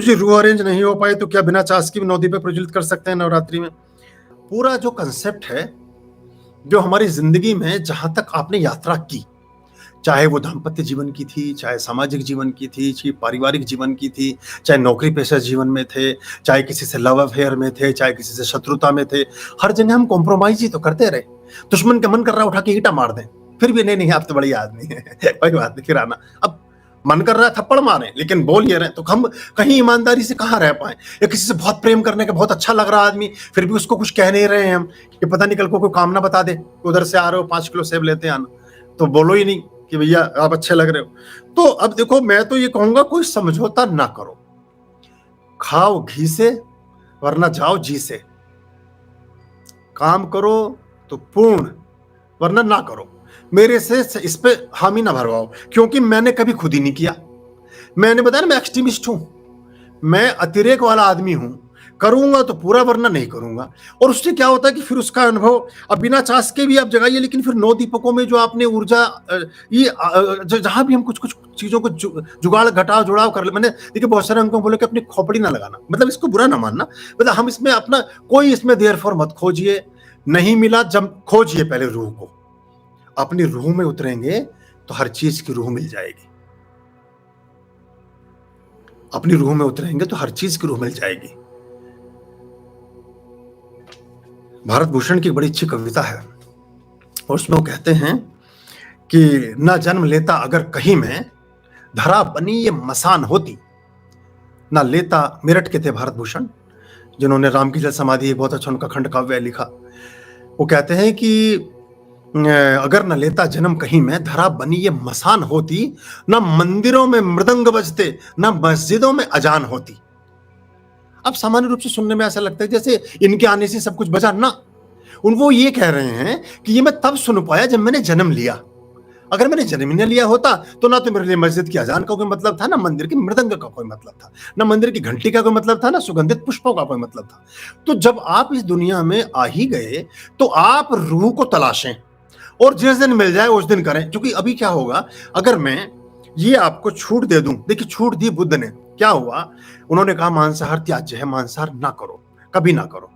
जी रूह अरेंज नहीं हो पाई तो क्या बिना चास की भी नौ दीपक प्रज्वलित कर सकते हैं नवरात्रि में? पूरा जो कंसेप्ट है, जो हमारी जिंदगी में जहां तक आपने यात्रा की, चाहे वो दाम्पत्य जीवन की थी, चाहे सामाजिक जीवन की थी, चाहे पारिवारिक जीवन की थी, चाहे नौकरी पेशा जीवन में थे, चाहे किसी से लव अफेयर में थे, चाहे किसी से शत्रुता में थे, हर जगह हम कॉम्प्रोमाइज ही तो करते रहे। दुश्मन का मन कर रहा है उठा के ईंटा मार दें, फिर भी नहीं नहीं आप तो बड़ी आदमी है कोई बात नहीं, फिर आना। अब मन कर रहा है थप्पड़ मारे लेकिन बोल ये रहे, तो हम कहीं ईमानदारी से कहाँ रह पाए। या किसी से बहुत प्रेम करने का बहुत अच्छा लग रहा आदमी, फिर भी उसको कुछ कह नहीं रहे हैं हम कि पता नहीं कल को कोई काम ना बता दे, उधर से आ रहे हो 5 किलो सेब लेते आना, तो बोलो ही नहीं कि भैया आप अच्छे लग रहे हो। तो अब देखो, मैं तो ये कहूंगा कोई समझौता ना करो, खाओ घी से वरना जाओ जी से, काम करो तो पूर्ण वरना ना करो। मेरे से इस पे हामी ना भरवाओ, क्योंकि मैंने कभी खुद ही नहीं किया। मैंने बताया ना, मैं एक्सट्रीमिस्ट हूं, मैं अतिरेक वाला आदमी हूं, करूंगा तो पूरा वरना नहीं करूंगा। और उससे क्या होता है कि फिर उसका अनुभव अब बिना चास के भी आप जगाइए, लेकिन फिर 9 दीपकों में जो आपने ऊर्जा ये जहां भी हम कुछ कुछ चीजों को जुगाड़ घटाव जुड़ाव कर ले। मैंने देखिए बहुत सारे अंकों बोले कि अपनी खोपड़ी ना लगाना, मतलब इसको बुरा ना मानना, मतलब हम इसमें अपना कोई इसमें देर फॉर मत खोजिए, नहीं मिला जब खोजिए पहले रूह को, अपनी रूह में उतरेंगे तो हर चीज की रूह मिल जाएगी। अपनी रूह में उतरेंगे तो हर चीज की रूह मिल जाएगी। भारत भूषण की बड़ी अच्छी कविता है और उसमें वो कहते हैं कि ना जन्म लेता अगर कहीं में, धरा बनी ये मसान होती ना लेता। मेरठ के थे भारत भूषण, जिन्होंने राम की जल समाधि, बहुत अच्छा उनका खंड काव्य लिखा। वो कहते हैं कि अगर न लेता जन्म कहीं में, धरा बनी ये मसान होती, ना मंदिरों में मृदंग बजते, ना मस्जिदों में अजान होती। अब सामान्य रूप से सुनने में ऐसा लगता है जैसे इनके आने से सब कुछ बजा ना। वो ये कह रहे हैं कि ये मैं तब सुन पाया जब मैंने जन्म लिया। अगर मैंने जन्म न लिया होता तो ना तो मेरे लिए मस्जिद की अजान का कोई मतलब था, ना मंदिर की मृदंग का कोई मतलब था, ना मंदिर की घंटी का कोई मतलब था, ना सुगंधित पुष्पों का कोई मतलब था। तो जब आप इस दुनिया में आ ही गए तो आप रूह को तलाशें और जिस दिन मिल जाए उस दिन करें। क्योंकि अभी क्या होगा, अगर मैं ये आपको छूट दे दूं, देखिए छूट दी बुद्ध ने, क्या हुआ, उन्होंने कहा मांसाहार त्याज्य है, मांसाहार ना करो, कभी ना करो।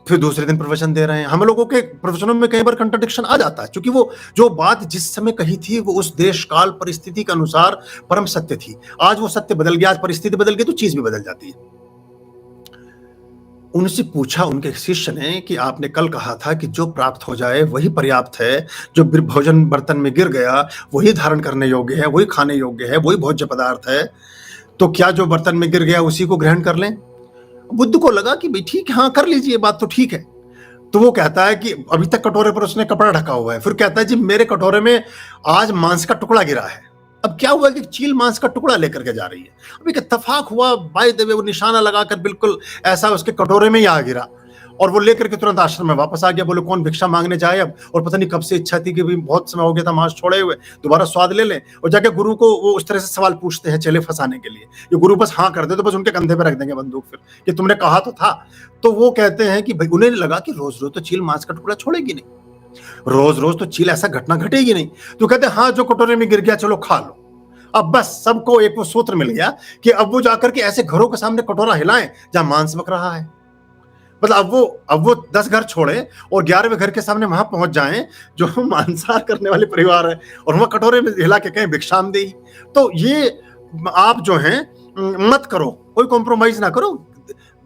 फिर दूसरे दिन प्रवचन दे रहे हैं। हम लोगों के प्रवचनों में कई बार कंट्रडिक्शन आ जाता है, क्योंकि वो जो बात जिस समय कही थी वो उस देश काल परिस्थिति के अनुसार परम सत्य थी। आज वो सत्य बदल गया, आज परिस्थिति बदल गई तो चीज भी बदल जाती है। उनसे पूछा उनके शिष्य ने कि आपने कल कहा था कि जो प्राप्त हो जाए वही पर्याप्त है, जो भोजन बर्तन में गिर गया वही धारण करने योग्य है, वही खाने योग्य है, वही भोज्य पदार्थ है, तो क्या जो बर्तन में गिर गया उसी को ग्रहण कर लें? बुद्ध को लगा कि भाई ठीक है, हाँ कर लीजिए, बात तो ठीक है। तो वो कहता है कि अभी तक कटोरे पर उसने कपड़ा ढका हुआ है, फिर कहता है जी मेरे कटोरे में आज मांस का टुकड़ा गिरा है। अब क्या हुआ कि चील मांस का टुकड़ा लेकर के जा रही है। अब एक इत्तेफाक हुआ, बाय द वे वो निशाना लगाकर बिल्कुल ऐसा उसके कटोरे में ही आ गिरा और वो लेकर के तुरंत आश्रम में वापस आ गया। बोले कौन भिक्षा मांगने जाए अब, और पता नहीं कब से इच्छा थी कि भी बहुत समय हो गया था मांस छोड़े हुए, दोबारा स्वाद ले लें। और जाके गुरु को वो उस तरह से सवाल पूछते हैं चेले फंसाने के लिए। ये गुरु बस हाँ कर दे तो बस उनके कंधे पे रख देंगे बंदूक, फिर कि तुमने कहा तो था। तो वो कहते हैं कि भाई उन्हें लगा कि रोज रोज तो चील मांस का टुकड़ा छोड़ेगी नहीं, रोज रोज तो चील ऐसा घटना घटेगी नहीं। तो कहते हैं हाँ जो कटोरे में गिर गया चलो खा लो। अब बस सबको एक वो सूत्र मिल गया कि अब वो जाकर के ऐसे घरों के सामने कटोरा हिलाएं जहां मांस बक रहा है। मतलब अब वो 10 घर छोड़े और 11वें घर के सामने वहां पहुंच जाएं जो मांसाहार करने वाले परिवार है, और वहां कटोरे में हिला के कहें भिक्षाम दे। तो ये आप जो हैं मत करो, कोई कॉम्प्रोमाइज ना करो,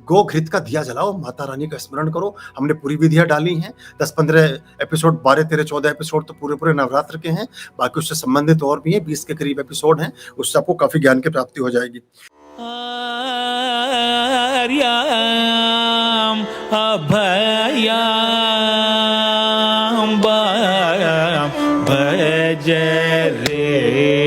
गो घृत का दिया जलाओ, माता रानी का स्मरण करो। हमने पूरी विधियां डाली हैं, 10-15 एपिसोड, 12-13-14 एपिसोड तो पूरे नवरात्र के हैं, बाकी उससे संबंधित और भी हैं, 20 के करीब एपिसोड हैं, उससे आपको काफी ज्ञान की प्राप्ति हो जाएगी। आर्याम अभयाम भज रे